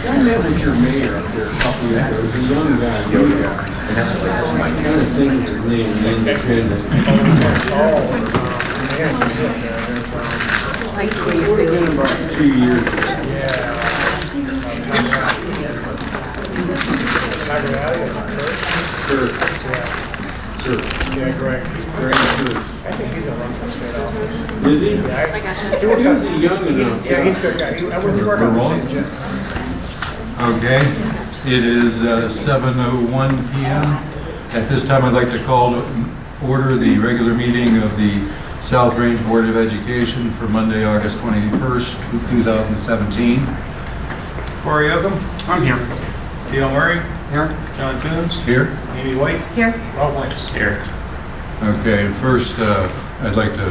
I met with your mayor up there a couple of years ago. He was a young guy. And that's what I'm trying to think of his name, the independent. It would have been about 2 years ago. Sure. Sure. Yeah, Greg. Very sure. I think he's gonna run for state office. Did he? Yeah, he works out. He's young enough. Yeah, he's a good guy. I would work on the same gym. Okay, it is 7:01 p.m. At this time, I'd like to call to order the regular meeting of the South Range Board of Education for Monday, August 21st, 2017. Corey Oakham, I'm here. Dale Murray, Here. John Coons, Here? Amy White, Here. Rob Lance. Here. Okay, first, I'd like to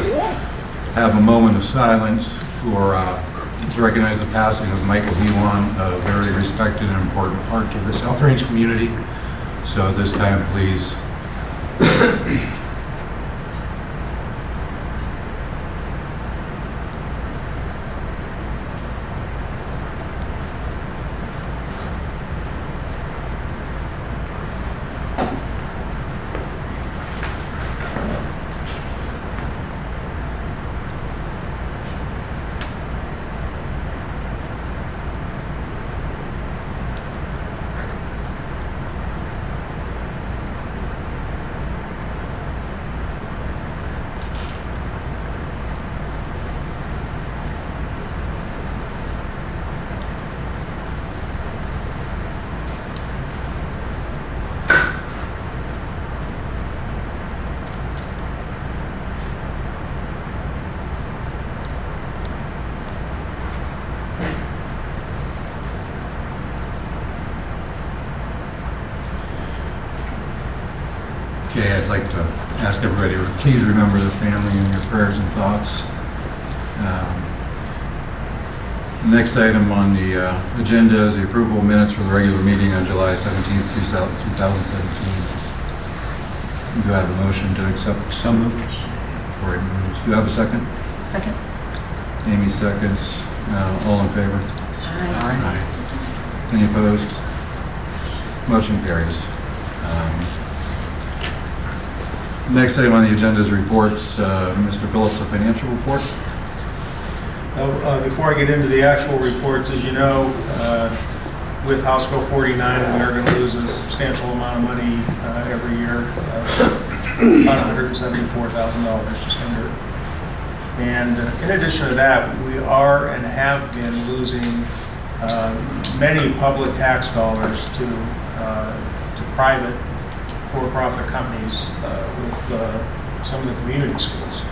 have a moment of silence for, to recognize the passing of Michael Hewan, a very respected and important part of the South Range community. So at this time, please. Okay, I'd like to ask everybody to please remember the family in your prayers and thoughts. Next item on the agenda is the approval of minutes for the regular meeting on July 17th, 2017. Do I have a motion to accept? So moved. Corey moves. Do you have a second? Second. Amy seconds. All in favor? Aye. Any opposed? Motion carries. Next item on the agenda is reports. Mr. Phillips, the financial report. Before I get into the actual reports, as you know, with House Bill 49, we are going to lose a substantial amount of money every year, about $174,000, just under. And in addition to that, we are and have been losing many public tax dollars to private for-profit companies with some of the community schools.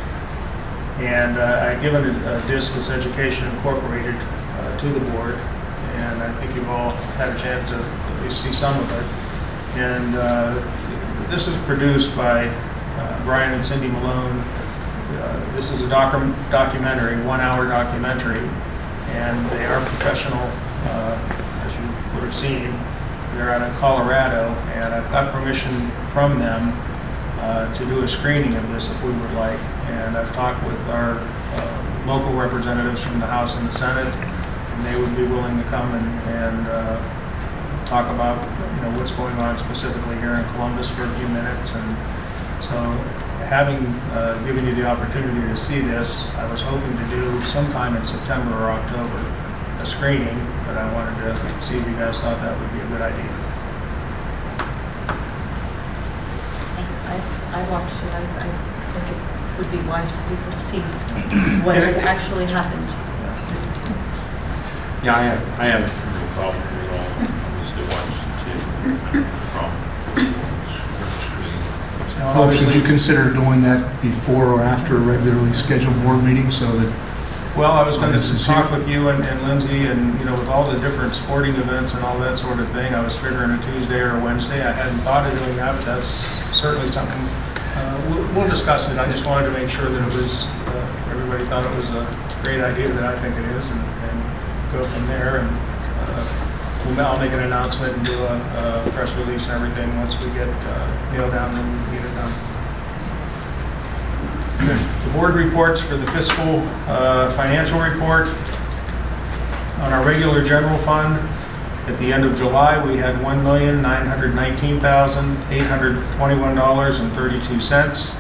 And I've given a Discus Education Incorporated to the board, and I think you've all had a chance to at least see some of it. And this is produced by Brian and Cindy Malone. This is a documentary, 1-hour documentary, and they are professional, as you would have seen. They're out of Colorado, and I've got permission from them to do a screening of this if we would like. And I've talked with our local representatives from the House and the Senate, and they would be willing to come and talk about what's going on specifically here in Columbus for a few minutes. And so, having given you the opportunity to see this, I was hoping to do sometime in September or October a screening, but I wanted to see if you guys thought that would be a good idea. I watched it. I think it would be wise for people to see what has actually happened. Yeah, I have no problem with it all. I just do watch the problem. Folks, would you consider doing that before or after a regularly scheduled board meeting so that? Well, I was going This to is talk here. with you and Lindsay, and with all the different sporting events and all that sort of thing, I was figuring a Tuesday or a Wednesday. I hadn't thought of doing that, but that's certainly something. We'll discuss it. I just wanted to make sure that it was, everybody thought it was a great idea that I think it is, and go from there. And I'll make an announcement and do a press release and everything once we get nailed down and get it done. The board reports for the fiscal financial report. On our regular general fund, At the end of July, we had $1,919,821.32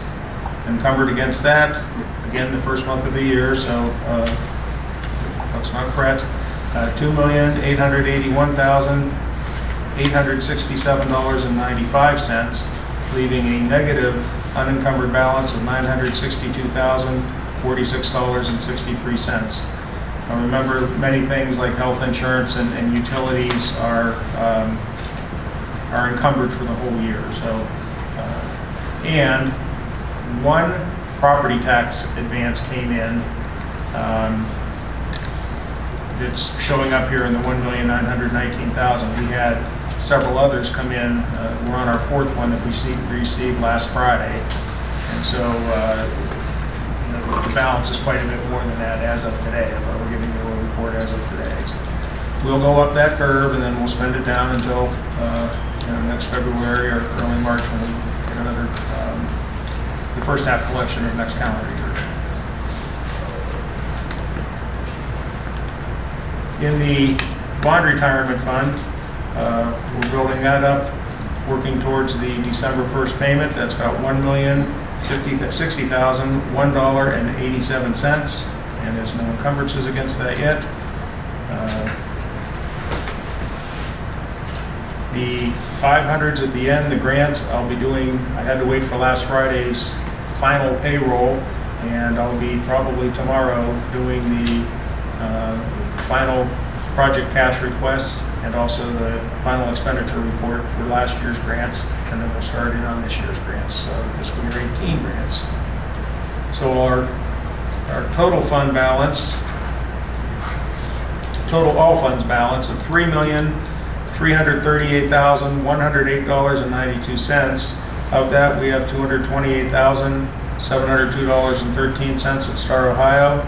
encumbered against that. Again, the first month of the year, so let's not fret. $2,881,867.95, leaving a negative unencumbered balance of $962,046.63. Now remember, many things like health insurance and utilities are encumbered for the whole year. So, and one property tax advance came in. It's showing up here in the $1,919,000. We had several others come in. We're on our fourth one that we received last Friday. And so the balance is quite a bit more than that as of today. We're giving you a report as of today. We'll go up that curve and then we'll spend it down until next February or early March when we get another, the first half collection of next calendar year. In the bond retirement fund, we're building that up, working towards the December 1st payment. That's got $1,060,001.87, and there's no encumbrances against that yet. The 500s at the end, the grants, I'll be doing, I had to wait for last Friday's final payroll, and I'll be probably tomorrow doing the final project cash request and also the final expenditure report for last year's grants, and then we'll start in on this year's grants, fiscal year 18 grants. So our total fund balance, total all funds balance of $3,338,108.92. Of that, we have $228,702.13 at Star Ohio.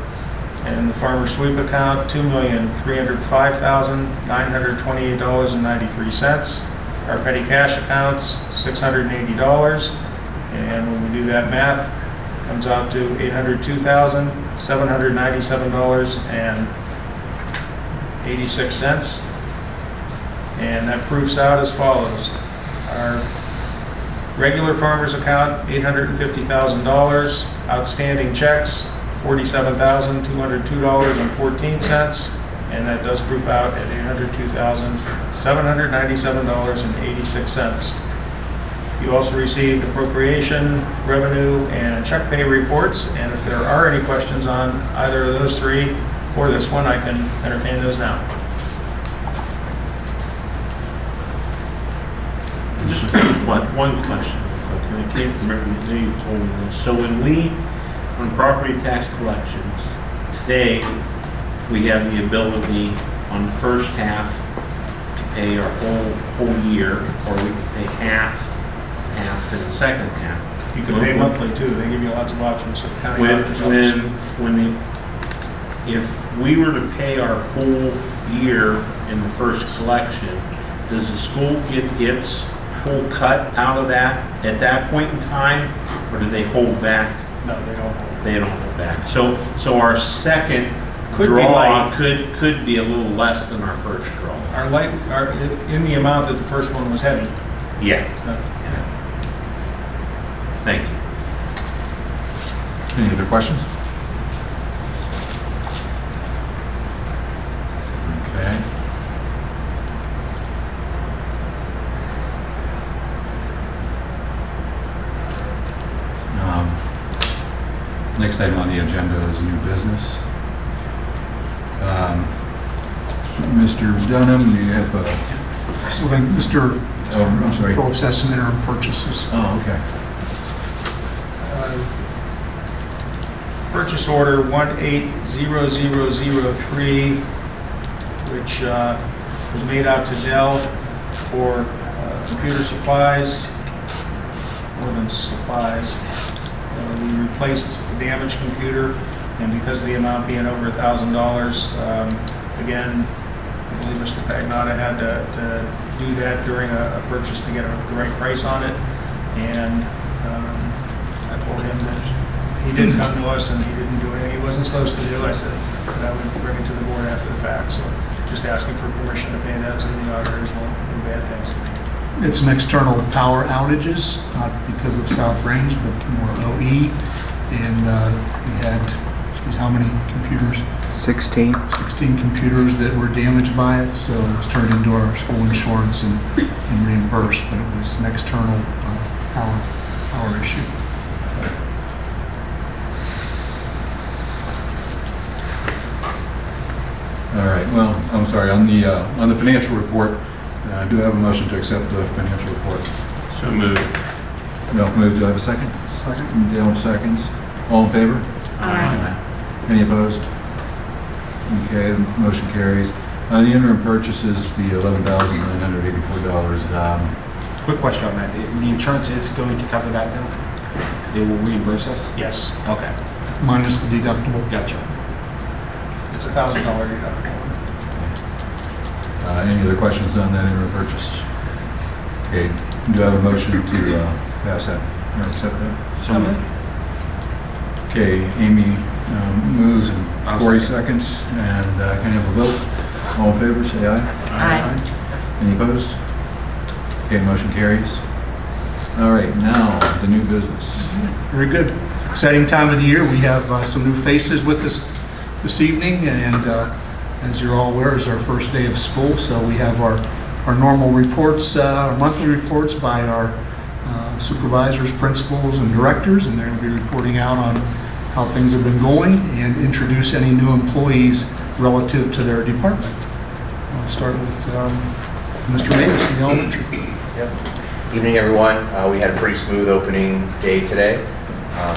And the farmer sweep account, $2,305,928.93. Our petty cash accounts, $680. And when we do that math, it comes out to $802,797.86. And that proofs out as follows. Our regular farmer's account, $850,000. Outstanding checks, $47,202.14, and that does proof out at $802,797.86. You also received appropriation, revenue, and check pay reports, and if there are any questions on either of those three or this one, I can entertain those now. Just one question, and I can't remember, maybe you told me this. So on property tax collections, today, we have the ability on the first half to pay our whole year, or we can pay half in the second half. You can pay monthly too. They give you lots of options. So county auditors office. If we were to pay our full year in the first collection, does the school get its full cut out of that at that point in time, or do they hold back? No, they don't hold. They don't hold back. So our second Could be draw light. could be a little less than our first draw. In the amount that the first one was heavy. Yeah. So, Thank you. Any other questions? Okay. Next item on the agenda is new business. Mr. Dunham, you have So then Mr. I'm sorry. Phillips has some interim purchases. Oh, okay. Purchase order 180003, which was made out to Dell for computer supplies, more than supplies. We replaced a damaged computer, and because of the amount being over $1,000, again, I believe Mr. Pagnotta had to do that during a purchase to get the right price on it. And I told him that he didn't come to us and he didn't do anything he wasn't supposed to do. I said that I would bring it to the board after the fact. So just asking for permission to pay that so the auditors won't do bad things. It's some external power outages, not because of South Range, but more OE. And we had, how many computers? 16. 16 computers that were damaged by it, so it was turned into our school insurance and reimbursed, but it was an external power issue. All right, well, I'm sorry, on the financial report, do I have a motion to accept the financial report? So moved. Ralph moved, do I have a second? Second. Dale seconds. All in favor? Aye. Any opposed? Okay, the motion carries. On the interim purchases, the $11,984. Quick question on that. The insurance is going to cover that now? They will reimburse us? Yes, Okay, Minus the deductible. gotcha. it's a $1,000 deductible. Any other questions on that interim purchase? Okay, do I have a motion to pass that or accept that? So moved. Okay, Amy moves and I'll Corey second. seconds, and can I have a vote? All in favor, say aye. Aye. Any opposed? Okay, motion carries. All right, now, the new business. Very good. It's an exciting time of the year. We have some new faces with us this evening, and as you're all aware, it's our first day of school, so we have our normal reports, our monthly reports by our supervisors, principals, and directors, and they're going to be reporting out on how things have been going and introduce any new employees relative to their department. I'll start with Mr. Davis in the elementary. Yep. Evening, everyone. We had a pretty smooth opening day today.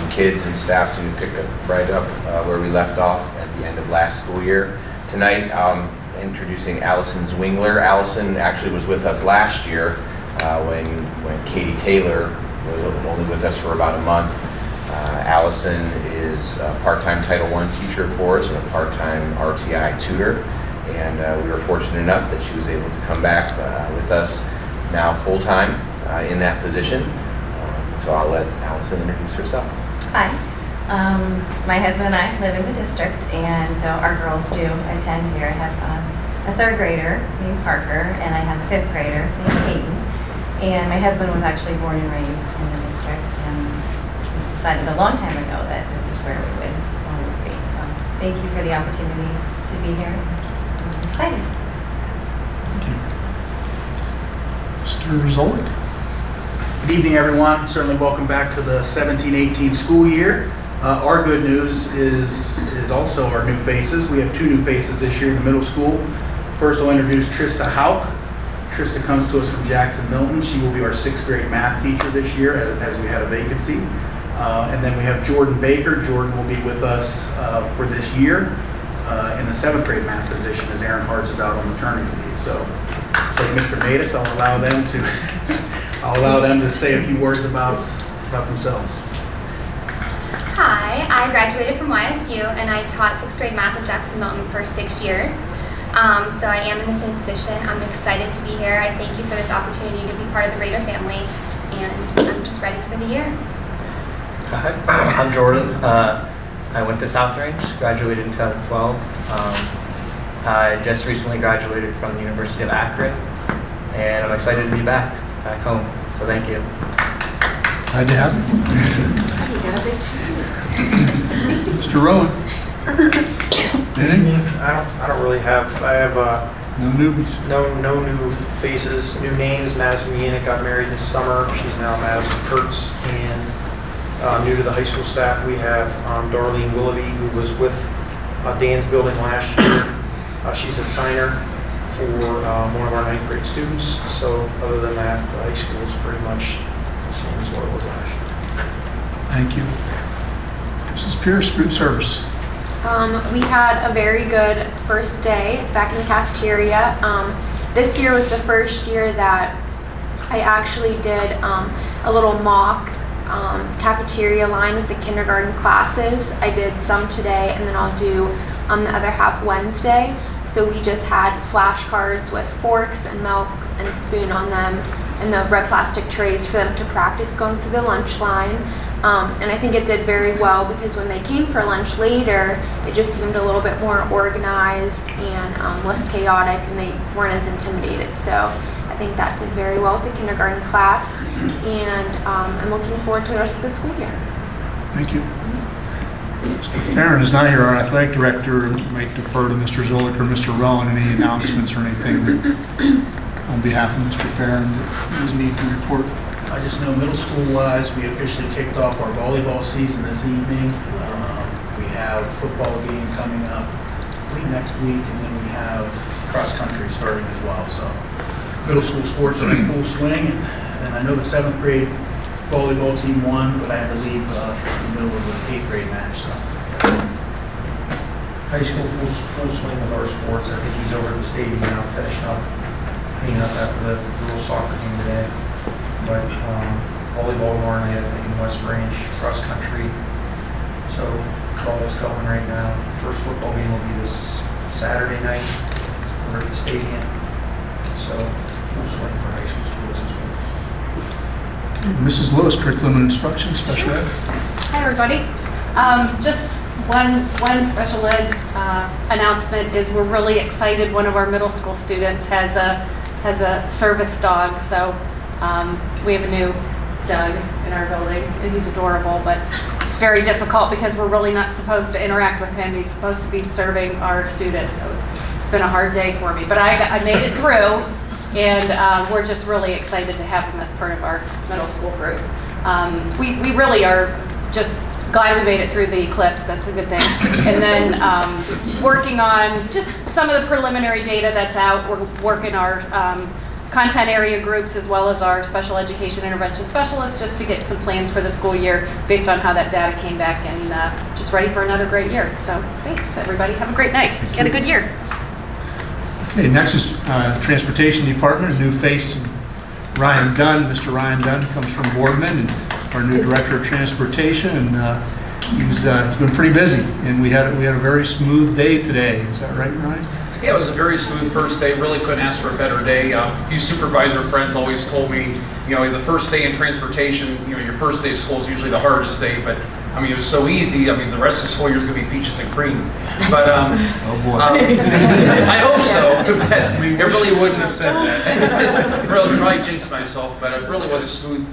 Kids and staff seem to pick right up where we left off at the end of last school year. Tonight, introducing Allison Zwingler. Allison actually was with us last year when Katie Taylor was only with us for about a month. Allison is a part-time Title I teacher for us and a part-time RTI tutor. And we were fortunate enough that she was able to come back with us now full-time in that position. So I'll let Allison introduce herself. Hi. My husband and I live in the district, and so our girls do attend here. I have a third grader named Parker, and I have a fifth grader named Peyton. And my husband was actually born and raised in the district, and we decided a long time ago that this is where we would always be. So thank you for the opportunity to be here. I'm excited. Thank you. Mr. Zolik. Good evening, everyone. Certainly welcome back to the 17-18 school year. Our good news is also our new faces. We have two new faces this year in the middle school. First, I'll introduce Trista Hauk. Trista comes to us from Jackson Milton. She will be our 6th grade math teacher this year as we had a vacancy. And then we have Jordan Baker. Jordan will be with us for this year in the 7th grade math position as Aaron Hartz is out on maternity leave. So Mr. Matus, I'll allow them to say a few words about themselves. Hi, I graduated from YSU and I taught 6th grade math at Jackson Milton for 6 years. So I am in the same position. I'm excited to be here. I thank you for this opportunity to be part of the Raider family, and I'm just ready for the year. Hi, I'm Jordan. I went to South Range, graduated in 2012. I just recently graduated from the University of Akron, and I'm excited to be back home. So thank you. Glad to have you. Mr. Rowan. Anything? I don't really have, I have No newbies? no new faces, new names. Madison Yannick got married this summer. She's now Madison Kurtz. And new to the high school staff, we have Darlene Willoughby, who was with Dan's building last year. She's a signer for one of our 9th grade students. So other than that, the high school is pretty much the same as what it was last year. Thank you. Mrs. Pierce, food service. We had a very good first day back in the cafeteria. This year was the first year that I actually did a little mock cafeteria line with the kindergarten classes. I did some today, and then I'll do the other half Wednesday. So we just had flashcards with forks and milk and spoon on them, and the red plastic trays for them to practice going through the lunch line. And I think it did very well because when they came for lunch later, it just seemed a little bit more organized and less chaotic, and they weren't as intimidated. So I think that did very well with the kindergarten class, and I'm looking forward to the rest of the school year. Thank you. Mr. Farron is not here, our athletic director. Might defer to Mr. Zolik or Mr. Rowan, any announcements or anything that, on behalf of Mr. Farron, that you need to report. I just know middle school-wise, we officially kicked off our volleyball season this evening. We have football game coming up, I believe next week, and then we have cross-country starting as well. So middle school sports are in full swing, and I know the 7th grade volleyball team won, but I had to leave in the middle of an 8th grade match. So. High school full swing with our sports. I think he's over at the stadium now, finishing up, cleaning up after the girls soccer game today. But volleyball tomorrow night, I think in West Branch, cross country. So golf's going right now. First football game will be this Saturday night over at the stadium. So full swing for high school sports as well. Mrs. Lewis, Curriculum and Instruction, Special Ed. Hi, everybody. Just one special ed announcement is we're really excited. One of our middle school students has a service dog, so we have a new Doug in our building, and he's adorable, but it's very difficult because we're really not supposed to interact with him. He's supposed to be serving our students, so it's been a hard day for me. But I made it through, and we're just really excited to have him as part of our middle school group. We really are just glad we made it through the eclipse. That's a good thing. And then working on just some of the preliminary data that's out. We're working our content area groups as well as our special education intervention specialists just to get some plans for the school year based on how that data came back, and just ready for another great year. So thanks, everybody. Have a great night. Get a good year. Okay, next is Transportation Department, a new face, Ryan Dunn. Mr. Ryan Dunn comes from Boardman, and our new Director of Transportation, and he's been pretty busy, and we had a very smooth day today. Is that right, Ryan? Yeah, it was a very smooth first day. Really couldn't ask for a better day. A few supervisor friends always told me, you know, the first day in transportation, you know, your first day of school is usually the hardest day, but I mean, it was so easy. I mean, the rest of the school year is going to be peaches and cream. But oh boy. I hope so. It really wouldn't have said that. Really, probably jinxed myself, but it really was a smooth,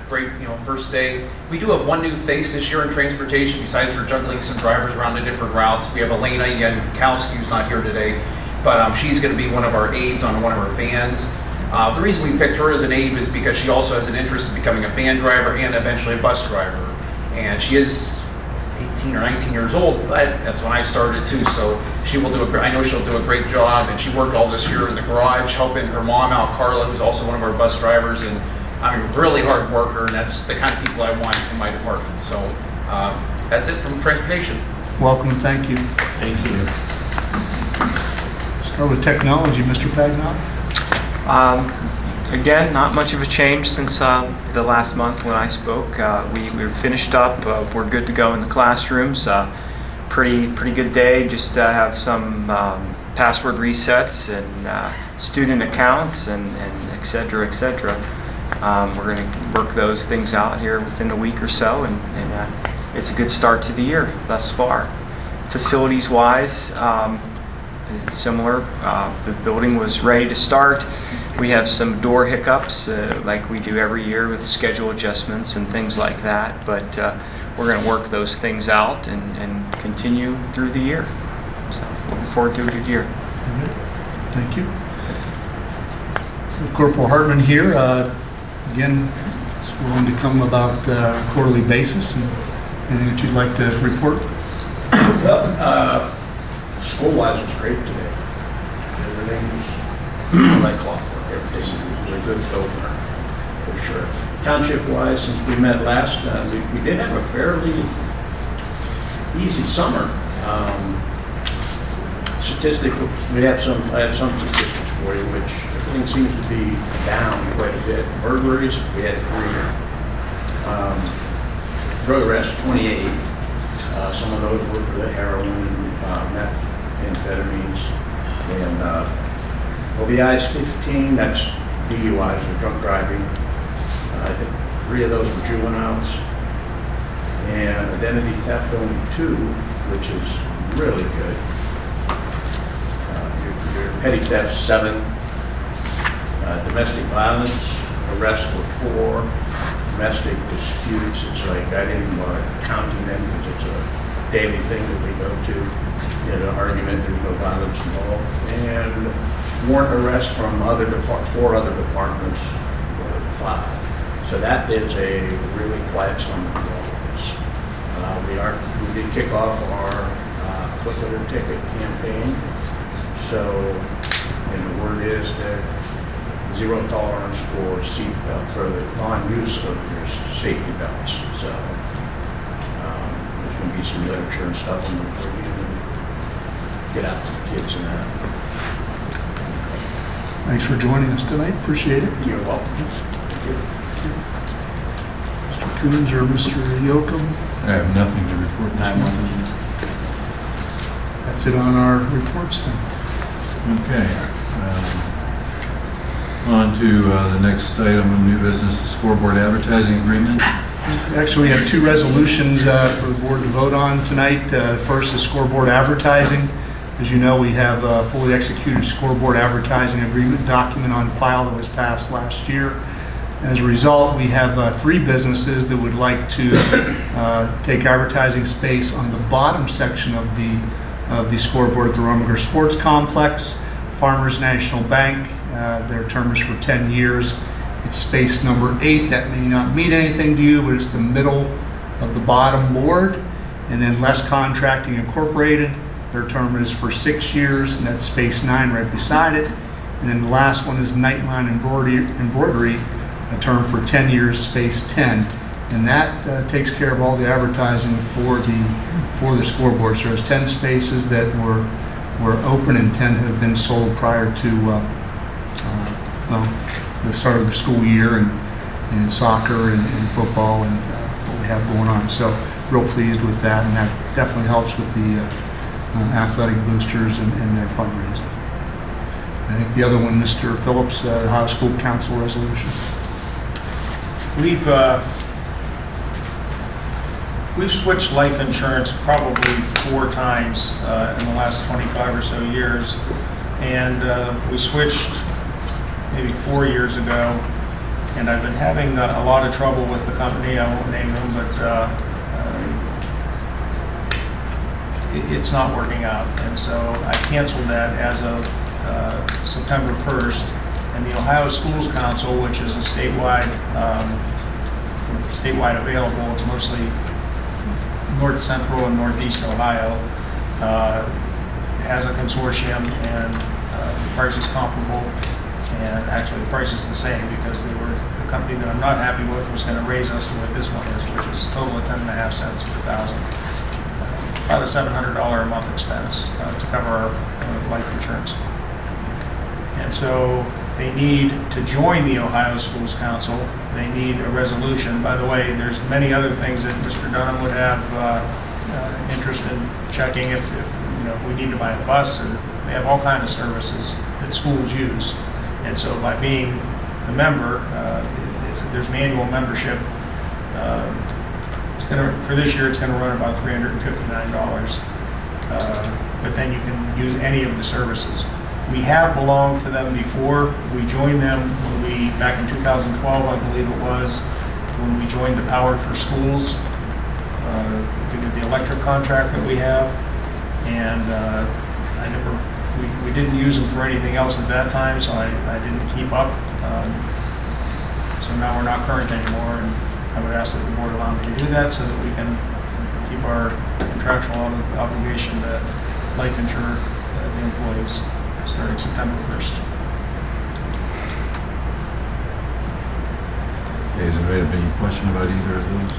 great, you know, first day. We do have one new face this year in transportation. Besides for juggling some drivers around the different routes, we have Elena Yankowski, who's not here today, but she's going to be one of our aides on one of our vans. The reason we picked her as an aide is because she also has an interest in becoming a van driver and eventually a bus driver. And she is 18 or 19 years old, but that's when I started too. So she will do I know she'll do a great job. And she worked all this year in the garage, helping her mom out, Carla, who's also one of our bus drivers. And I'm a really hard worker, and that's the kind of people I want in my department. So that's it from transportation. Welcome, thank you. Thank you. Start with technology, Mr. Pagnott. Again, not much of a change since the last month when I spoke. We were finished up. We're good to go in the classrooms. Pretty good day. Just have some password resets and student accounts and et cetera, et cetera. We're going to work those things out here within a week or so, and it's a good start to the year thus far. Facilities-wise, it's similar. The building was ready to start. We have some door hiccups like we do every year with schedule adjustments and things like that, but we're going to work those things out and continue through the year. So looking forward to a good year. Thank you. Corporal Hartman here, again, is willing to come about a quarterly basis, and anything that you'd like to report? Well, school-wise was great today. Everything was like clockwork. Everything was a good opener, for sure. Township-wise, since we met last, we did have a fairly easy summer. Statistics, I have some statistics for you, which everything seems to be down quite a bit. Burglaries, we had 3. Drug arrests, 28. Some of those were for the heroin, methamphetamines, and OVI's 15. That's DUIs or drunk driving. I think 3 of those were juveniles. and identity theft only 2, which is really good. Your petty theft 7, domestic violence arrest were 4, domestic disputes, it's like I didn't want counting them because it's a daily thing that we go to. In an argument, there's no violence involved, and warrant arrest from 4 other departments, 5. So that is a really quiet summer for all of us. We did kick off our Quick Litter Ticket campaign. So, and the word is that 0 tolerance for for the non-use of your safety belts. So there's going to be some literature and stuff in the for you to get out to the kids and that. Thanks for joining us tonight. Appreciate it. You're welcome. Thank you. Mr. Coons or Mr. Yocum? I have nothing to report this morning. That's it on our reports then. Okay. On to the next item of new business, the scoreboard advertising agreement. Actually, we have 2 resolutions for the board to vote on tonight. First is scoreboard advertising. As you know, we have a fully executed scoreboard advertising agreement document on file that was passed last year. As a result, we have 3 businesses that would like to take advertising space on the bottom section of the scoreboard at the Rominger Sports Complex. Farmers National Bank, their term is for 10 years. It's space number 8. That may not mean anything to you, but it's the middle of the bottom board. And then Les Contracting Incorporated, their term is for 6 years, and that's space 9 right beside it. And then the last one is Nightline Embroidery, a term for 10 years, space 10. And that takes care of all the advertising for the scoreboard. So there's 10 spaces that were open and 10 have been sold prior to the start of the school year in soccer and football and what we have going on. So real pleased with that, and that definitely helps with the athletic boosters and their fundraising. I think the other one, Mr. Phillips, the Ohio School Council resolution. We've switched life insurance probably 4 times in the last 25 or so years, and we switched maybe 4 years ago, and I've been having a lot of trouble with the company. I won't name them, but it's not working out, and so I canceled that as of September 1st, and the Ohio Schools Council, which is a statewide available, it's mostly North Central and Northeast Ohio, has a consortium, and the price is comparable, and actually the price is the same because the company that I'm not happy with was going to raise us to what this one is, which is a total of 10.5 cents per thousand. About a $700 a month expense to cover our life insurance. And so they need to join the Ohio Schools Council. They need a resolution. By the way, there's many other things that Mr. Dunham would have interest in checking if we need to buy a bus, or they have all kinds of services that schools use. And so by being a member, there's an annual membership. For this year, it's going to run about $359. But then you can use any of the services. We have belonged to them before. We joined them back in 2012, I believe it was, when we joined the Power for Schools, the electric contract that we have. And we didn't use them for anything else at that time, so I didn't keep up. So now we're not current anymore, and I would ask that the board allow me to do that so that we can keep our contractual obligation to life insure the employees starting September 1st. Okay, does anybody have any question about either of those?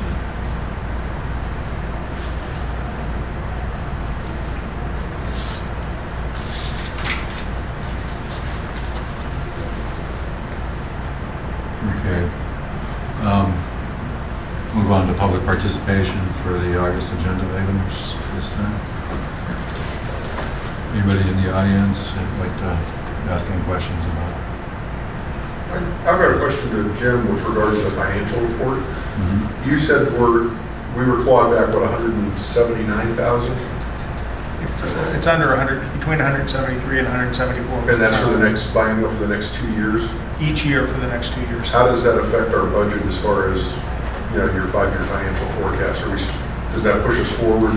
Okay. Move on to public participation for the August agenda items this time. Anybody in the audience would like to ask any questions about? I've got a question to Jim with regard to the financial report. You said we're we were clawed back, what, 179,000? It's under 100, between 173 and 174. And that's for the next, biennial for the next 2 years? Each year for the next 2 years. How does that affect our budget as far as, your 5-year financial forecast? Does that push us forward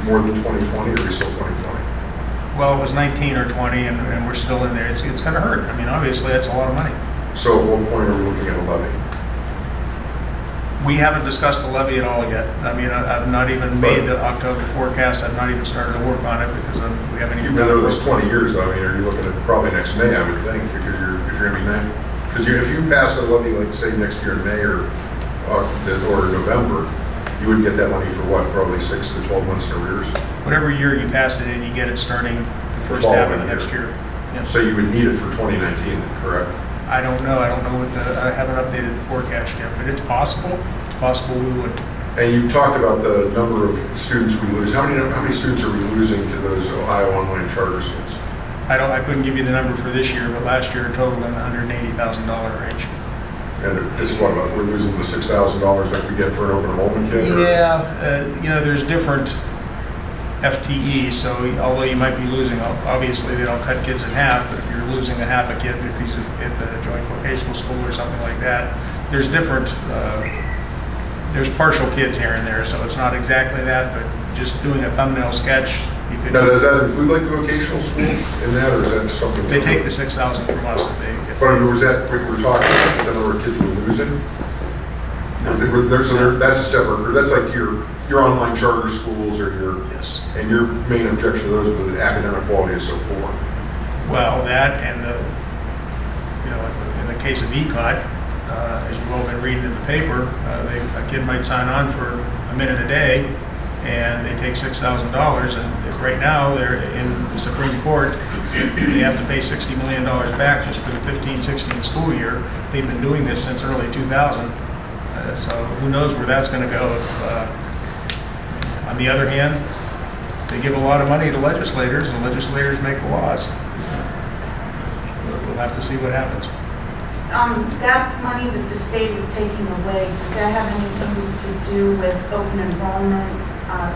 more than 2020, or are we still 2020? Well, it was 19 or 20, and we're still in there. It's going to hurt. I mean, obviously, that's a lot of money. So at what point are we looking at a levy? We haven't discussed the levy at all yet. I mean, I've not even made the October forecast. I've not even started to work on it because we haven't even You've been done over it. this 20 years, though. I mean, are you looking at probably next May, I would think, because if you're going to be because if you passed a levy, like say next year in May or November, you would get that money for what, probably 6 to 12 months in arrears? Whatever year you pass it in, you get it starting the first half of the next year. Yeah. So you would need it for 2019, correct? I don't know. I don't know I haven't updated the forecast yet, but it's possible. It's possible we would. And you talked about the number of students we lose. How many students are we losing to those Ohio online charter schools? I couldn't give you the number for this year, but last year it totaled in the $180,000 range. And it's what about, we're losing the $6,000 that we get for an open enrollment kid? Or? Yeah, there's different FTEs, so although you might be losing, obviously they don't cut kids in half, but if you're losing a half a kid, if he's at the joint vocational school or something like that, there's different, there's partial kids here and there, so it's not exactly that, but just doing a thumbnail sketch, you could. Now, does that include like the vocational school in that, or is that something? They take the 6,000 from us if they. But I mean, was that, we were talking about the number of kids we're losing? That's a separate, that's like your online charter schools or your, yes. And your main objection to those was the academic quality is so poor. Well, that and in the case of ECOT, as you've all been reading in the paper, a kid might sign on for a minute a day and they take $6,000, and right now they're in the Supreme Court, they have to pay $60 million back just for the 15-16 school year. They've been doing this since early 2000. So who knows where that's going to go. On the other hand, they give a lot of money to legislators, and legislators make the laws. We'll have to see what happens. That money that the state is taking away, does that have anything to do with open enrollment,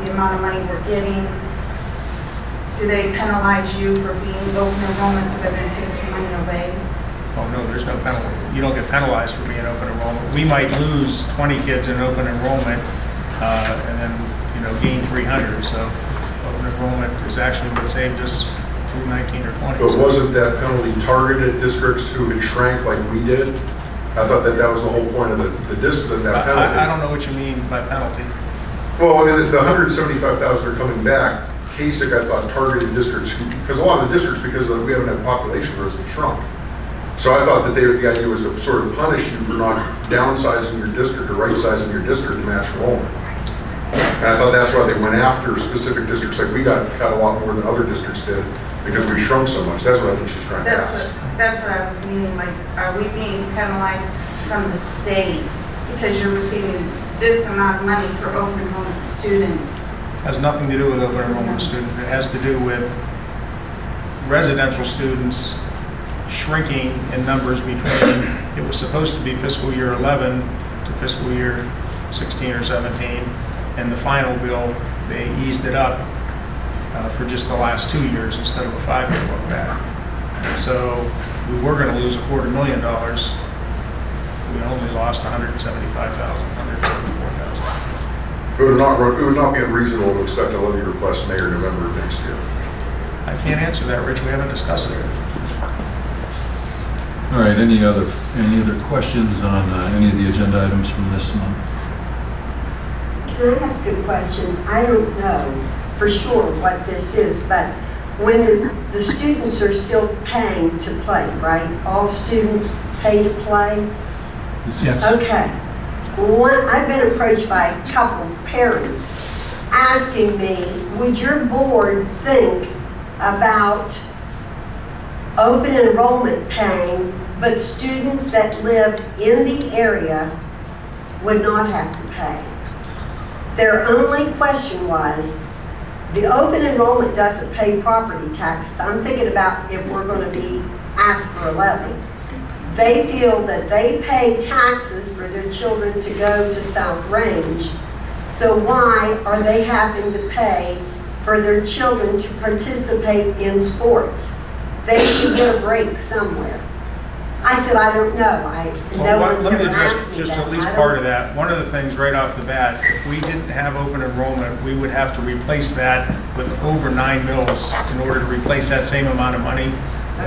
the amount of money we're getting? Do they penalize you for being open enrollment, so they're going to take some money away? Oh, no, there's no penalty. You don't get penalized for being open enrollment. We might lose 20 kids in open enrollment and then, gain 300. So open enrollment is actually what saved us through 19 or 20. But wasn't that penalty targeted at districts who had shrank like we did? I thought that was the whole point of the penalty. I don't know what you mean by penalty. Well, the 175,000 are coming back. Kasich, I thought, targeted districts, because a lot of the districts, because we haven't had population growth, have shrunk. So I thought that the idea was to sort of punish you for not downsizing your district or right-sizing your district to match enrollment. And I thought that's why they went after specific districts, like we got cut a lot more than other districts did, because we shrunk so much. That's what I think she's trying to ask. That's what I was meaning, like, are we being penalized from the state because you're receiving this amount of money for open enrollment students? Has nothing to do with open enrollment students. It has to do with residential students shrinking in numbers between, it was supposed to be fiscal year 11 to fiscal year 16 or 17, and the final bill, they eased it up for just the last 2 years instead of a 5-year look back. And so we were going to lose $250,000. We only lost 175,000, 174,000. It would not be unreasonable to expect a levy request May or November of next year. I can't answer that, Rich. We haven't discussed it. All right, any other questions on any of the agenda items from this month? Can I ask a question? I don't know for sure what this is, but when the students are still paying to play, right? All students pay to play? Yes. Okay. Well, I've been approached by a couple of parents asking me, would your board think about open enrollment paying, but students that lived in the area would not have to pay? Their only question was, the open enrollment doesn't pay property taxes. I'm thinking about if we're going to be asked for a levy. They feel that they pay taxes for their children to go to South Range, So why are they having to pay for their children to participate in sports? They should get a break somewhere. I said, I don't know. No one's Let me ever address asked me just that. at least I don't- part of that. One of the things right off the bat, if we didn't have open enrollment, we would have to replace that with over 9 mills in order to replace that same amount of money.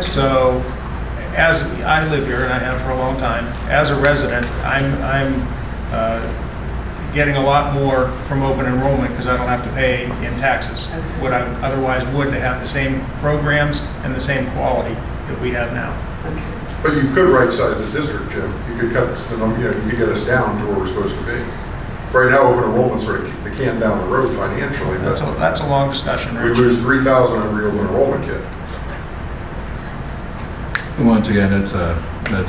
So as I live here, and I have for a long time, as a resident, I'm getting a lot more from open enrollment because I don't have to pay in taxes, what I otherwise would to have the same programs and the same quality that we have now. But you could right-size the district, Jim. You could cut the number, you could get us down to where we're supposed to be. Right now, open enrollment's sort of kick the can down the road financially. That's a long discussion, We Rich. lose 3,000 every open enrollment kid. Once again, that's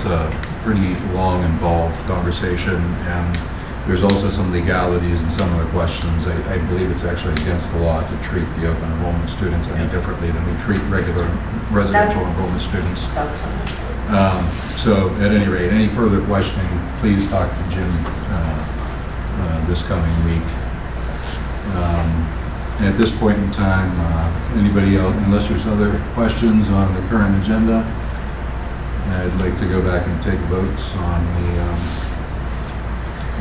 a pretty long, involved conversation, and there's also some legalities in some of the questions. I believe it's actually against the law to treat the open enrollment students any differently than we treat regular residential enrollment students. That's fine. So at any rate, any further questioning, please talk to Jim this coming week. At this point in time, anybody else, unless there's other questions on the current agenda, I'd like to go back and take votes on the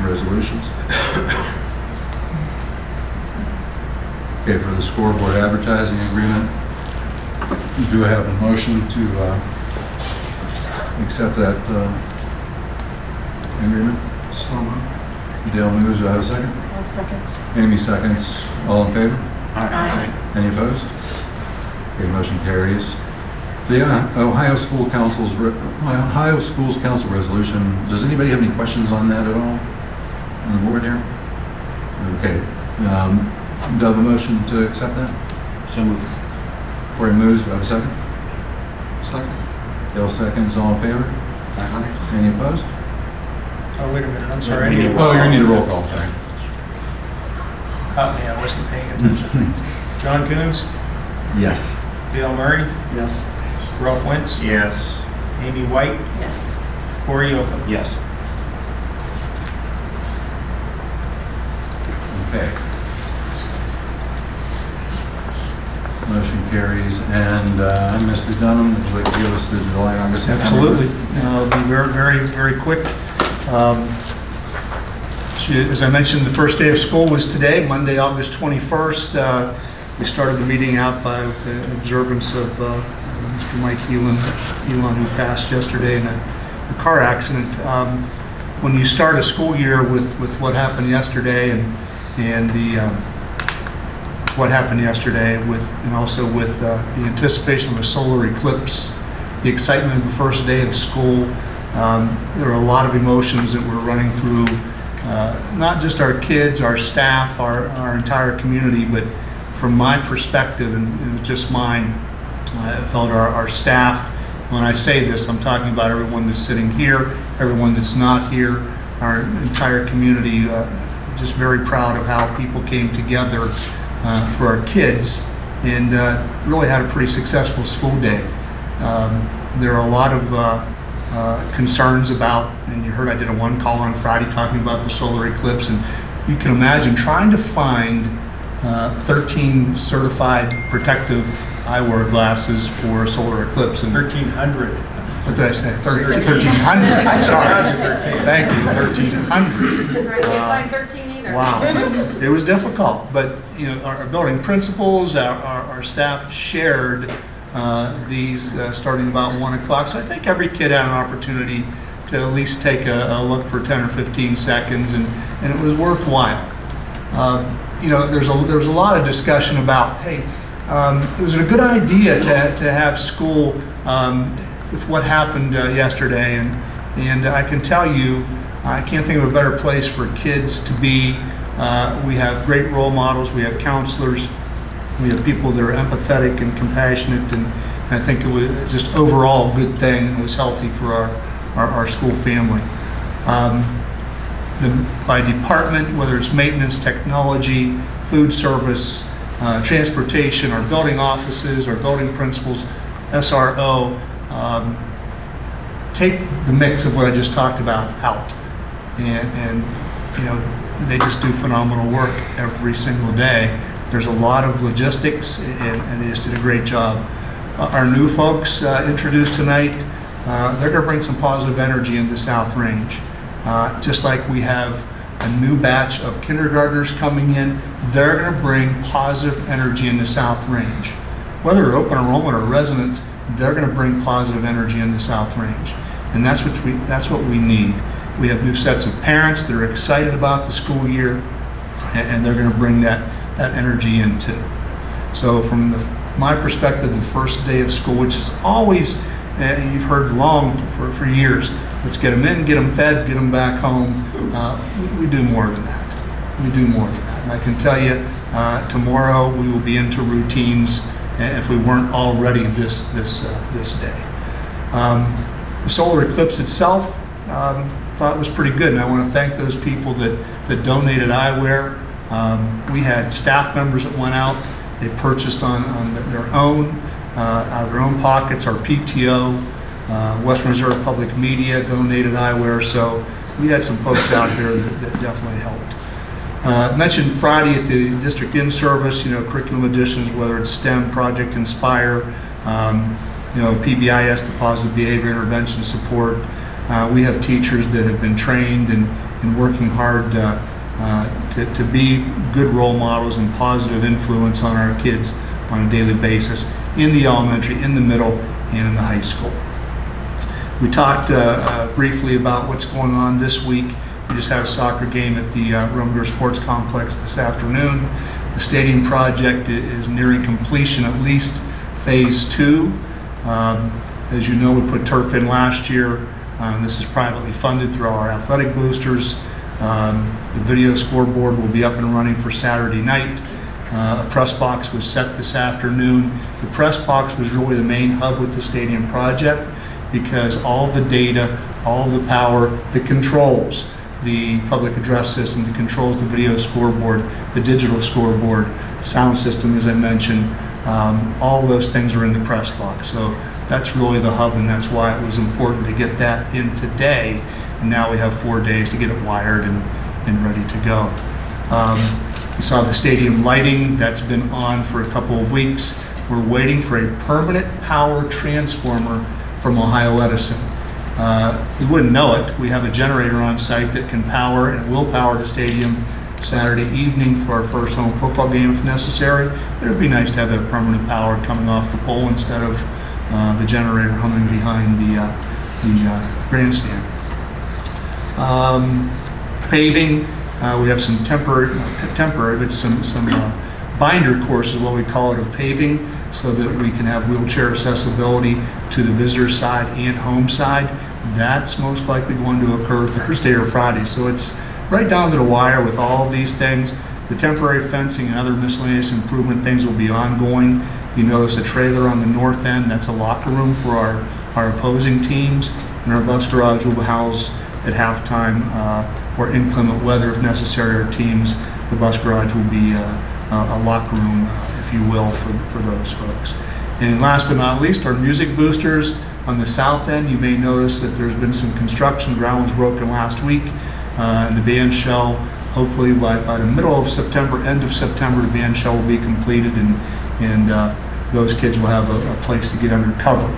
resolutions. Okay, for the scoreboard advertising agreement, do I have a motion to accept that agreement? Dale moves, do I have a second? One second. Amy seconds. All in favor? Aye. Any opposed? Okay, motion carries. The Ohio Schools Council resolution, does anybody have any questions on that at all? On the board here? Okay. Do I have a motion to accept that? So moved. Corey moves, do I have a second? Second. Dale seconds, all in favor? Any opposed? Oh, wait a minute, I'm sorry. I need a- Oh, you need a roll call, sorry. Caught me, I wasn't paying attention. John Coons, Yes. Dale Murray, Yes. Ralph Wentz, Yes. Amy White, Yes. Corey Yocum. Yes. Okay. Motion carries. And Mr. Dunham, would you like to give us the July, August, September? Absolutely. I'll be very, very, very quick. As I mentioned, the first day of school was today, Monday, August 21st. We started the meeting out with the observance of Mr. Mike Elon, who passed yesterday in a car accident. When you start a school year with what happened yesterday and also with the anticipation of a solar eclipse, the excitement of the first day of school, there are a lot of emotions that we're running through, not just our kids, our staff, our entire community, but from my perspective, and just mine, I felt our staff, when I say this, I'm talking about everyone that's sitting here, everyone that's not here, our entire community, just very proud of how people came together for our kids and really had a pretty successful school day. There are a lot of concerns about, and you heard I did a one call on Friday talking about the solar eclipse, and you can imagine trying to find 13 certified protective eyewear glasses for a solar eclipse. And 1,300. what did I say? 1,300. I'm sorry. Thank you. 1,300. I can't find 13 either. Wow, it was difficult, but our building principals, our staff shared these starting about 1 o'clock. So I think every kid had an opportunity to at least take a look for 10 or 15 seconds, and it was worthwhile. There was a lot of discussion about, hey, was it a good idea to have school with what happened yesterday? And I can tell you, I can't think of a better place for kids to be. We have great role models. We have counselors. We have people that are empathetic and compassionate. And I think it was just overall a good thing. It was healthy for our school family. By department, whether it's maintenance, technology, food service, transportation, our building offices, our building principals, SRO, take the mix of what I just talked about out. And they just do phenomenal work every single day. There's a lot of logistics, and they just did a great job. Our new folks introduced tonight, they're going to bring some positive energy into South Range. Just like we have a new batch of kindergartners coming in, they're going to bring positive energy into South Range. Whether they're open enrollment or residents, they're going to bring positive energy into South Range. And that's what we need. We have new sets of parents that are excited about the school year, and they're going to bring that energy in too. So from my perspective, the first day of school, which is always, you've heard long for years, let's get them in, get them fed, get them back home. We do more than that. We do more than that. And I can tell you, tomorrow we will be into routines if we weren't already this day. The solar eclipse itself, thought was pretty good, and I want to thank those people that donated eyewear. We had staff members that went out. They purchased on their own, out of their own pockets. Our PTO, Western Reserve Public Media donated eyewear, so we had some folks out there that definitely helped. I mentioned Friday at the district in-service, curriculum additions, whether it's STEM, Project Inspire, PBIS, the Positive Behavior Intervention Support. We have teachers that have been trained and working hard to be good role models and positive influence on our kids on a daily basis in the elementary, in the middle, and in the high school. We talked briefly about what's going on this week. We just had a soccer game at the Rumgur Sports Complex this afternoon. The stadium project is nearing completion, at least phase 2. As you know, we put turf in last year. This is privately funded through our athletic boosters. The video scoreboard will be up and running for Saturday night. A press box was set this afternoon. The press box was really the main hub with the stadium project because all the data, all the power, the controls, the public address system, the controls, the video scoreboard, the digital scoreboard, sound system, as I mentioned, all those things are in the press box. So that's really the hub, and that's why it was important to get that in today. And now we have 4 days to get it wired and ready to go. You saw the stadium lighting, that's been on for a couple of weeks. We're waiting for a permanent power transformer from Ohio Edison. You wouldn't know it. We have a generator on site that can power and will power the stadium Saturday evening for our first home football game if necessary. But it'd be nice to have that permanent power coming off the pole instead of the generator humming behind the grandstand. Paving, we have some temporary, but some binder courses, what we call it, of paving, so that we can have wheelchair accessibility to the visitor side and home side. That's most likely going to occur Thursday or Friday. So it's right down to the wire with all of these things. The temporary fencing and other miscellaneous improvement things will be ongoing. You notice a trailer on the north end, that's a locker room for our opposing teams, and our bus garage will house at halftime or inclement weather if necessary, our teams. The bus garage will be a locker room, if you will, for those folks. And last but not least, our music boosters on the south end. You may notice that there's been some construction. The ground was broken last week, and the band shell, hopefully by the middle of September, end of September, the band shell will be completed, and those kids will have a place to get under cover.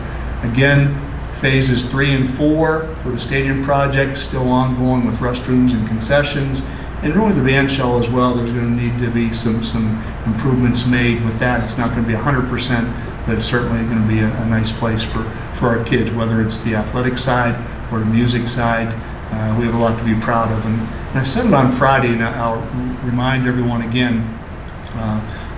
Again, phases 3 and 4 for the stadium project still ongoing with restrooms and concessions, and really the band shell as well. There's going to need to be some improvements made with that. It's not going to be 100%, but it's certainly going to be a nice place for our kids, whether it's the athletic side or the music side. We have a lot to be proud of. And I said it on Friday, and I'll remind everyone again,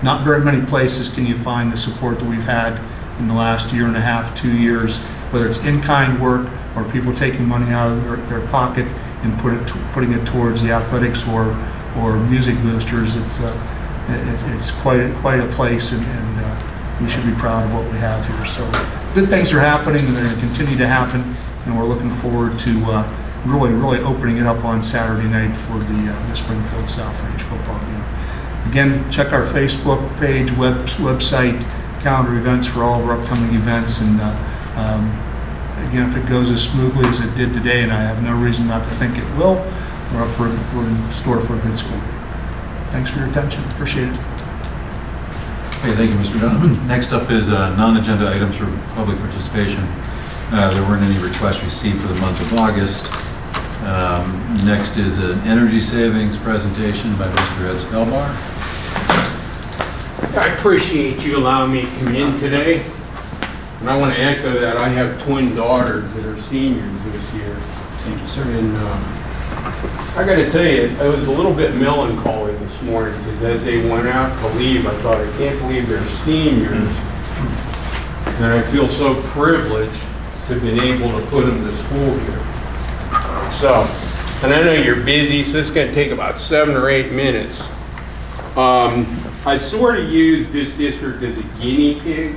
not very many places can you find the support that we've had in the last year and a half, 2 years, whether it's in-kind work or people taking money out of their pocket and putting it towards the athletics or music boosters. It's quite a place, and we should be proud of what we have here. So good things are happening, and they're going to continue to happen, and we're looking forward to really opening it up on Saturday night for the Springfield South Range football game. Again, check our Facebook page, website, calendar events for all of our upcoming events, and again, if it goes as smoothly as it did today, and I have no reason not to think it will, we're in store for a good school. Thanks for your attention. Appreciate it. Okay, thank you, Mr. Donovan. Next up is non-agenda items for public participation. There weren't any requests received for the month of August. Next is an energy savings presentation by Mr. Ed Spelbar. I appreciate you allowing me to come in today. And I want to echo that. I have twin daughters that are seniors this year. Thank you, sir. And I got to tell you, it was a little bit melancholy this morning because as they went out to leave, I thought, I can't believe they're seniors. And I feel so privileged to have been able to put them to school here. So, and I know you're busy, so this is going to take about 7 or 8 minutes. I sort of use this district as a guinea pig.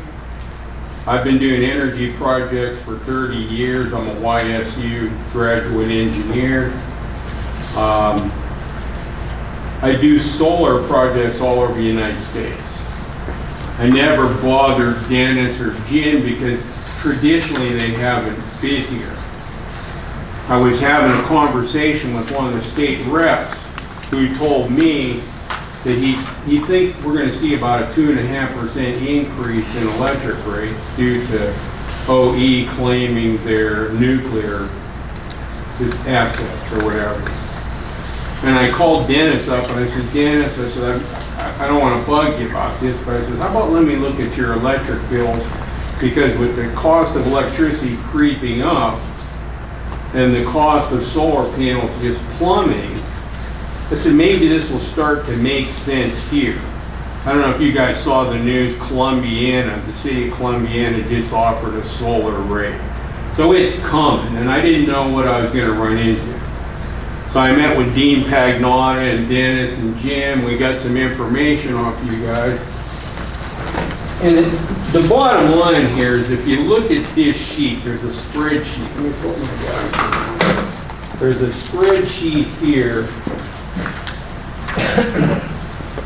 I've been doing energy projects for 30 years. I'm a YSU graduate engineer. I do solar projects all over the United States. I never bothered Dennis or Jim because traditionally they haven't fit here. I was having a conversation with one of the state reps who told me that he thinks we're going to see about a 2.5% increase in electric rates due to OE claiming their nuclear assets or whatever. And I called Dennis up and I said, Dennis, I said, I don't want to bug you about this, but I said, how about let me look at your electric bills, because with the cost of electricity creeping up and the cost of solar panels just plummeting, I said, maybe this will start to make sense here. I don't know if you guys saw the news, Columbiana, the city of Columbiana just offered a solar rate. So it's coming, and I didn't know what I was going to run into. So I met with Dean Pagnotta and Dennis and Jim. We got some information off you guys. And the bottom line here is if you look at this sheet, there's a spreadsheet. Let me put my guy. There's a spreadsheet here.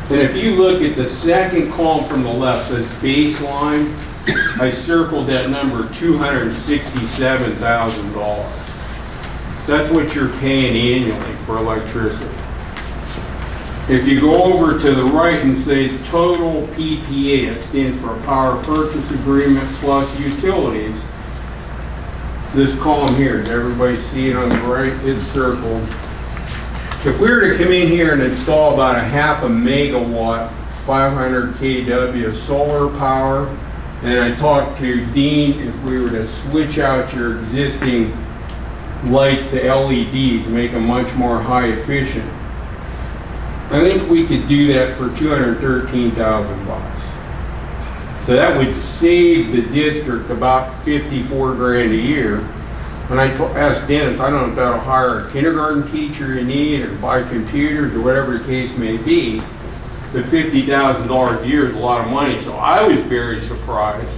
And if you look at the second column from the left, says baseline, I circled that number, $267,000. That's what you're paying annually for electricity. If you go over to the right and say total PPA, that stands for Power Purchase Agreement plus utilities, this column here, does everybody see it on the right? It's circled. If we were to come in here and install about a 0.5 megawatt, 500 kW of solar power, and I talked to Dean, if we were to switch out your existing lights to LEDs, make them much more high efficient, I think we could do that for $213,000. So that would save the district about 54 grand a year. And I asked Dennis, I don't know if that'll hire a kindergarten teacher you need or buy computers or whatever the case may be, but $50,000 a year is a lot of money. So I was very surprised.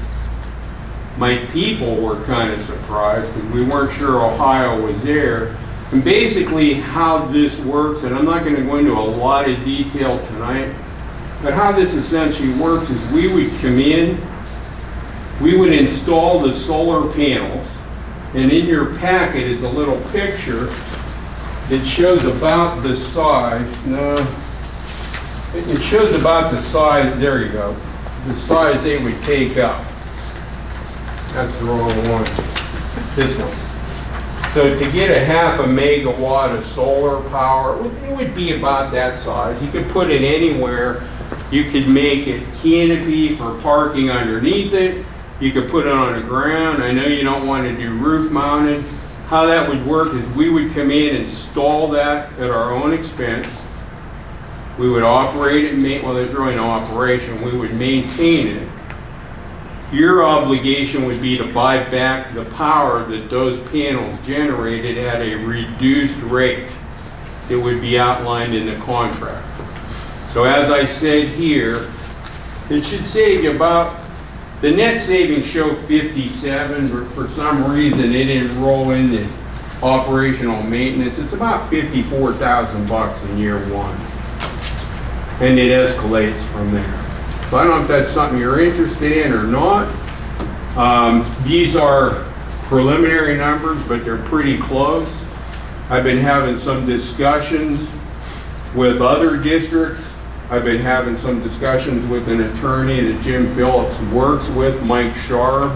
My people were kind of surprised because we weren't sure Ohio was there. And basically how this works, and I'm not going to go into a lot of detail tonight, but how this essentially works is we would come in, we would install the solar panels, and in your packet is a little picture that shows about the size. No, it shows about the size, there you go, the size they would take up. That's the wrong one. This one. So to get a 0.5 megawatt of solar power, it would be about that size. You could put it anywhere. You could make it canopy for parking underneath it. You could put it on the ground. I know you don't want to do roof mounted. How that would work is we would come in and install that at our own expense. We would operate it, well, there's really no operation. We would maintain it. Your obligation would be to buy back the power that those panels generated at a reduced rate that would be outlined in the contract. So as I said here, it should save you about, the net savings show 57, but for some reason it didn't roll in the operational maintenance. It's about $54,000 in year one. And it escalates from there. So I don't know if that's something you're interested in or not. These are preliminary numbers, but they're pretty close. I've been having some discussions with other districts. I've been having some discussions with an attorney that Jim Phillips works with, Mike Sharp,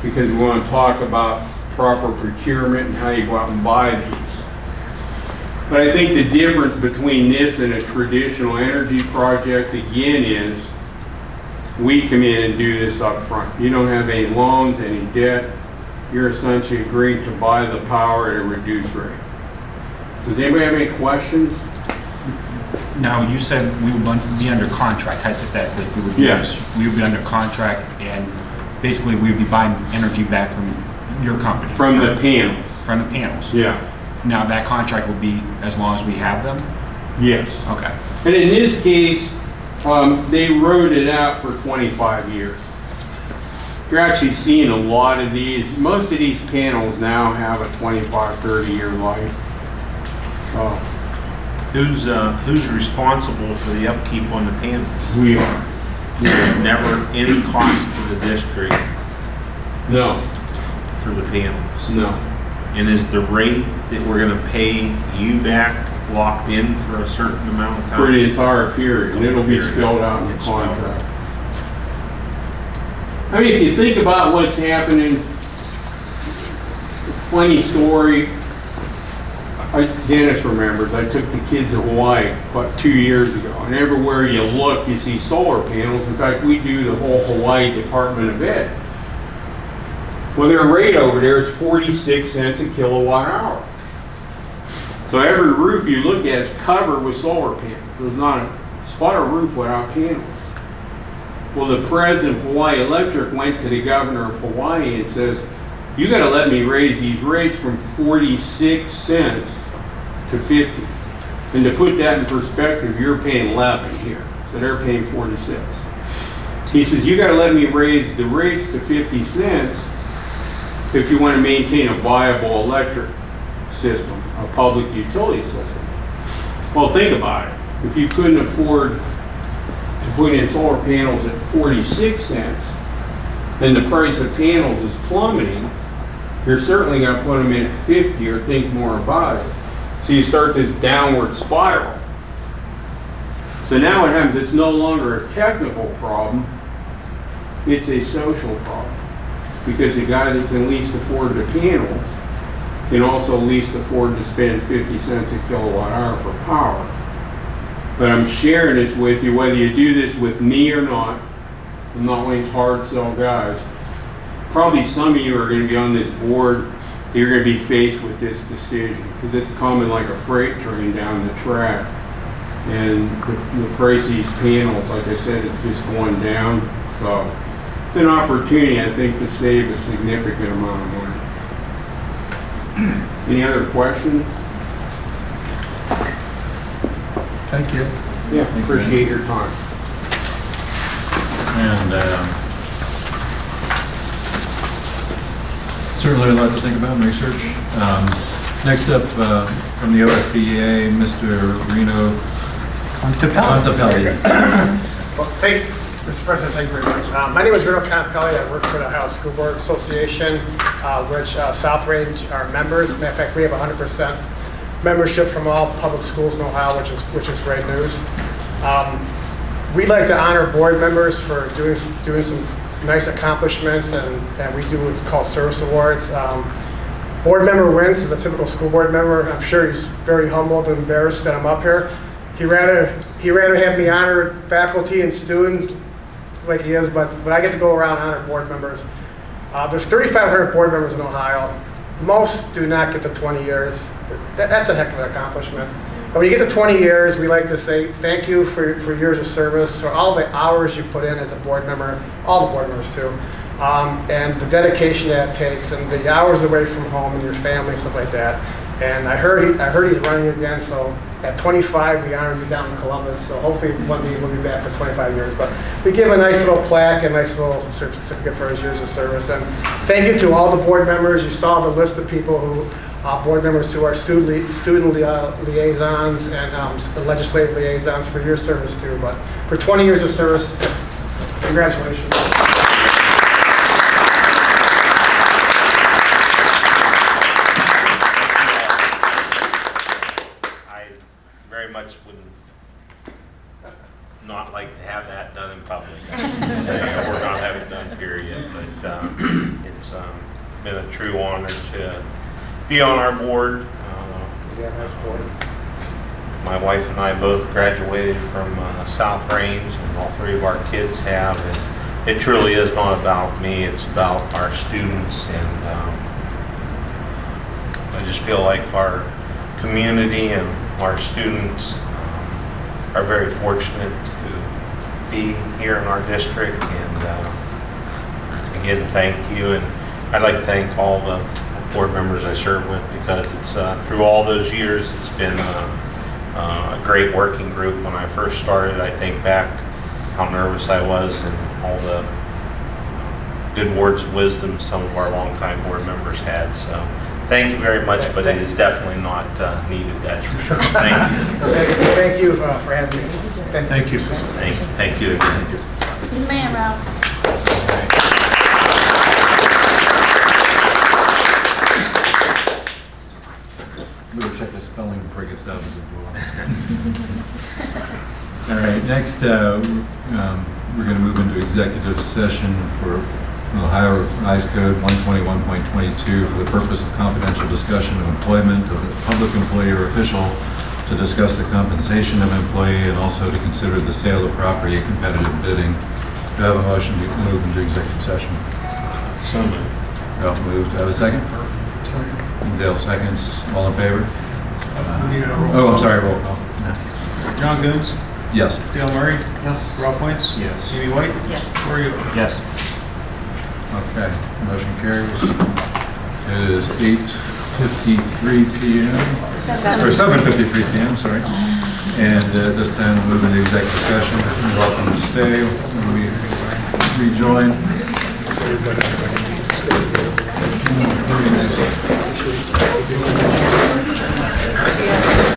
because we want to talk about proper procurement and how you go out and buy these. But I think the difference between this and a traditional energy project, again, is we come in and do this up front. You don't have any loans, any debt. You're essentially agreeing to buy the power at a reduced rate. Does anybody have any questions? Now, you said we would be under contract, hypothetically, if we would do Yes. this. We would be under contract, and basically we would be buying energy back from your company. From the panels. From the panels. Yeah. Now, that contract will be as long as we have them? Yes. Okay. And in this case, they wrote it out for 25 years. You're actually seeing a lot of these. Most of these panels now have a 25, 30-year life. So Who's responsible for the upkeep on the panels? we are. There's never any cost to the district No, for the panels. no. And is the rate that we're gonna pay you back locked in for a certain amount of time? For the entire period, and it'll be Period. spelled out in the It's spelled out. contract. I mean, if you think about what's happening, funny story, Dennis remembers, I took the kids to Hawaii about 2 years ago, and everywhere you look, you see solar panels. In fact, we do the whole Hawaii Department of Ed. Well, their rate over there is 46 cents a kilowatt hour. So every roof you look at is covered with solar panels. There's not a spot of roof without panels. Well, the president of Hawaii Electric went to the governor of Hawaii and says, you gotta let me raise these rates from 46 cents to 50. And to put that in perspective, you're paying 11 here, so they're paying 46. He says, you gotta let me raise the rates to 50 cents if you want to maintain a viable electric system, a public utility system. Well, think about it. If you couldn't afford to put in solar panels at 46 cents, then the price of panels is plummeting. You're certainly going to put them in at 50 or think more about it. So you start this downward spiral. So now what happens, it's no longer a technical problem, it's a social problem. Because the guy that can least afford the panels can also least afford to spend 50 cents a kilowatt hour for power. But I'm sharing this with you, whether you do this with me or not. I'm not one of these hard sell guys. Probably some of you are going to be on this board, you're going to be faced with this decision because it's coming like a freight train down the track. And the price of these panels, like I said, is just going down. So it's an opportunity, I think, to save a significant amount of money. Any other questions? Thank you. Yeah, appreciate your time. And certainly a lot to think about and research. Next up, from the OSBA, Mr. Reno Contepelli. Mr. President, thank you very much. My name is Reno Contepelli. I work for the Ohio School Board Association, which South Range are members. Matter of fact, we have 100% membership from all public schools in Ohio, which is great news. We'd like to honor board members for doing some nice accomplishments, and we do what's called service awards. Board member Wentz is a typical school board member. I'm sure he's very humbled and embarrassed that I'm up here. He'd rather have me honor faculty and students like he is, but I get to go around and honor board members. There's 3,500 board members in Ohio. Most do not get to 20 years. That's a heck of an accomplishment. But when you get to 20 years, we like to say thank you for years of service, for all the hours you put in as a board member, all the board members too, and the dedication that it takes, and the hours away from home and your family, stuff like that. And I heard he's running again, so at 25, we honored him down in Columbus, so hopefully one day we'll be back for 25 years. But we give him a nice little plaque, a nice little certificate for his years of service. And thank you to all the board members. You saw the list of people who, board members who are student liaisons and legislative liaisons for your service too. But for 20 years of service, congratulations. just wouldn't not like to have that done in public. Or not have it done, period. But it's been a true honor to be on our board. My wife and I both graduated from South Range, and all three of our kids have. And it truly is not about me, it's about our students. And I just feel like our community and our students are very fortunate to be here in our district. And again, thank you. And I'd like to thank all the board members I serve with, because it's through all those years, it's been a great working group. When I first started, I think back how nervous I was and all the good words of wisdom some of our longtime board members had. So thank you very much, but it is definitely not needed, that's for sure. Thank you. Thank you for having me. Thank you. Thank you again. Man, Ralph. We'll check the spelling before it gets out of the door. All right, next, we're going to move into executive session for Ohio Revised Code 121.22 for the purpose of confidential discussion of employment of a public employee or official, to discuss the compensation of employee, and also to consider the sale of property at competitive bidding. Do I have a motion to move into executive session? So moved. Ralph moved. Do I have a second? Second. Dale seconds. All in favor? Need a roll Oh, I'm call. sorry, roll call. John Goons, Yes. Dale Murray, Yes. Ralph Points, Yes. Amy White, Yes. Corey Hill. Yes. Okay, motion carries. It is 8:53 p.m. Or 7:53 p.m., sorry. And at this time, we'll move into executive session. You're welcome to stay when we rejoin.